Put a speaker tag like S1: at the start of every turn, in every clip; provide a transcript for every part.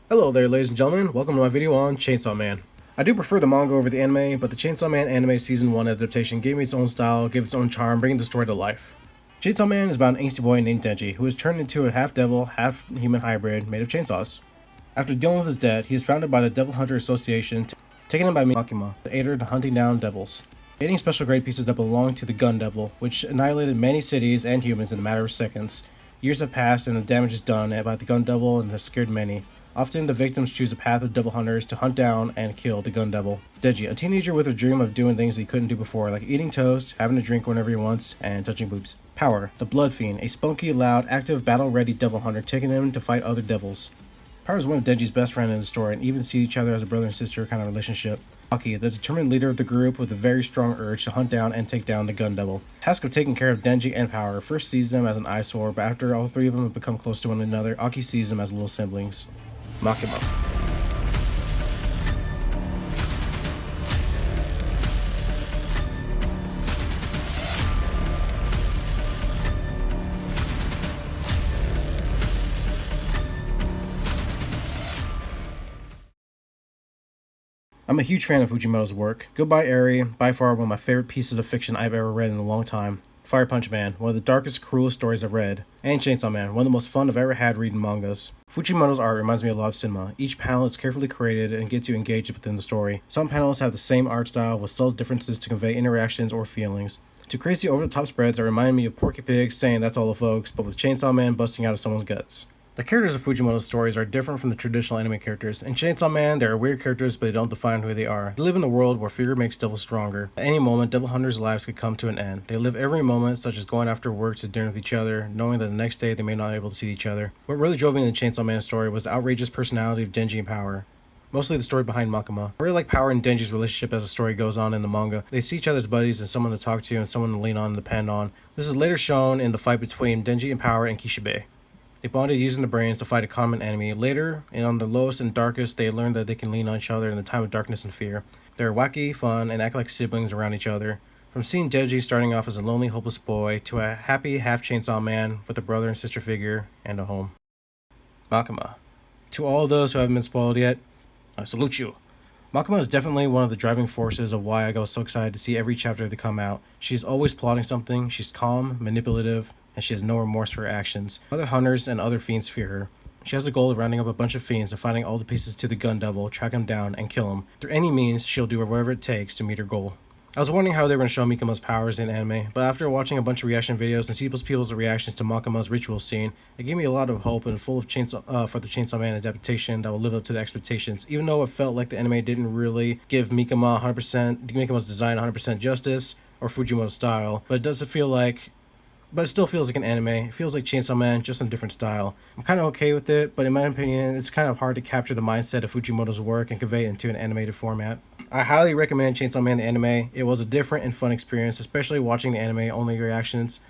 S1: Hello there, ladies and gentlemen. Welcome to my video on Chainsaw Man. I do prefer the manga over the anime, but the Chainsaw Man anime Season 1 adaptation gave me its own style, gave its own charm, bringing the story to life. Chainsaw Man is about an angsty boy named Denji, who is turned into a half-devil, half-human hybrid made of chainsaws. After dealing with his debt, he is founded by the Devil Hunter Association, taken in by Makima, the aider in hunting down devils, creating special grade pieces that belong to the Gun Devil, which annihilated many cities and humans in a matter of seconds. Years have passed and the damage is done by the Gun Devil and has scared many. Often, the victims choose a path of devil hunters to hunt down and kill the Gun Devil. Deji, a teenager with a dream of doing things he couldn't do before, like eating toast, having a drink whenever he wants, and touching boobs. Power, the Blood Fiend, a spunky, loud, active, battle-ready devil hunter taking him to fight other devils. Power is one of Denji's best friends in the story, and even see each other as a brother and sister kind of relationship. Aki, the determined leader of the group with a very strong urge to hunt down and take down the Gun Devil. Task of taking care of Denji and Power first sees them as an eyesore, but after all three of them have become close to one another, Aki sees them as little siblings. Makima. I'm a huge fan of Fujimoto's work. Goodbye Eri, by far one of my favorite pieces of fiction I've ever read in a long time. Fire Punch Man, one of the darkest, cruelest stories I've read. And Chainsaw Man, one of the most fun I've ever had reading mangas. Fujimoto's art reminds me a lot of cinema. Each panel is carefully created and gets you engaged within the story. Some panels have the same art style with subtle differences to convey interactions or feelings. To crazy over-the-top spreads that remind me of Porky Pig saying "that's all folks," but with Chainsaw Man busting out of someone's guts. The characters of Fujimoto's stories are different from the traditional anime characters. In Chainsaw Man, there are weird characters, but they don't define who they are. They live in a world where fear makes devils stronger. At any moment, devil hunters' lives could come to an end. They live every moment, such as going after work to dinner with each other, knowing that the next day they may not be able to see each other. What really drove me in the Chainsaw Man story was the outrageous personality of Denji and Power. Mostly the story behind Makima. I really like Power and Denji's relationship as the story goes on in the manga. They see each other as buddies and someone to talk to and someone to lean on and depend on. This is later shown in the fight between Denji and Power and Kishibe. They bonded using the brains to fight a common enemy. Later, and on the lowest and darkest, they learned that they can lean on each other in the time of darkness and fear. They're wacky, fun, and act like siblings around each other. From seeing Denji starting off as a lonely, hopeless boy to a happy half-chainsaw man with a brother and sister figure and a home. Makima. To all those who haven't been spoiled yet, I salute you. Makima is definitely one of the driving forces of why I got so excited to see every chapter to come out. She's always plotting something, she's calm, manipulative, and she has no remorse for her actions. Other hunters and other fiends fear her. She has the goal of rounding up a bunch of fiends and finding all the pieces to the Gun Devil, track him down, and kill him. Through any means, she'll do whatever it takes to meet her goal. I was wondering how they were going to show Mikima's powers in anime, but after watching a bunch of reaction videos and see people's reactions to Makima's ritual scene, it gave me a lot of hope and full of for the Chainsaw Man adaptation that will live up to the expectations. Even though it felt like the anime didn't really give Mikima's design 100% justice or Fujimoto's style, but it still feels like an anime. It feels like Chainsaw Man, just in a different style. I'm kind of okay with it, but in my opinion, it's kind of hard to capture the mindset of Fujimoto's work and convey it into an animated format. I highly recommend Chainsaw Man the anime. It was a different and fun experience, especially watching the anime-only reactions.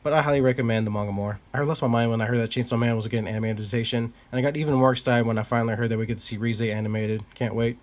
S1: But I highly recommend the manga more. I lost my mind when I heard that Chainsaw Man was getting an anime adaptation, and I got even more excited when I finally heard that we get to see Rize animated. Can't wait.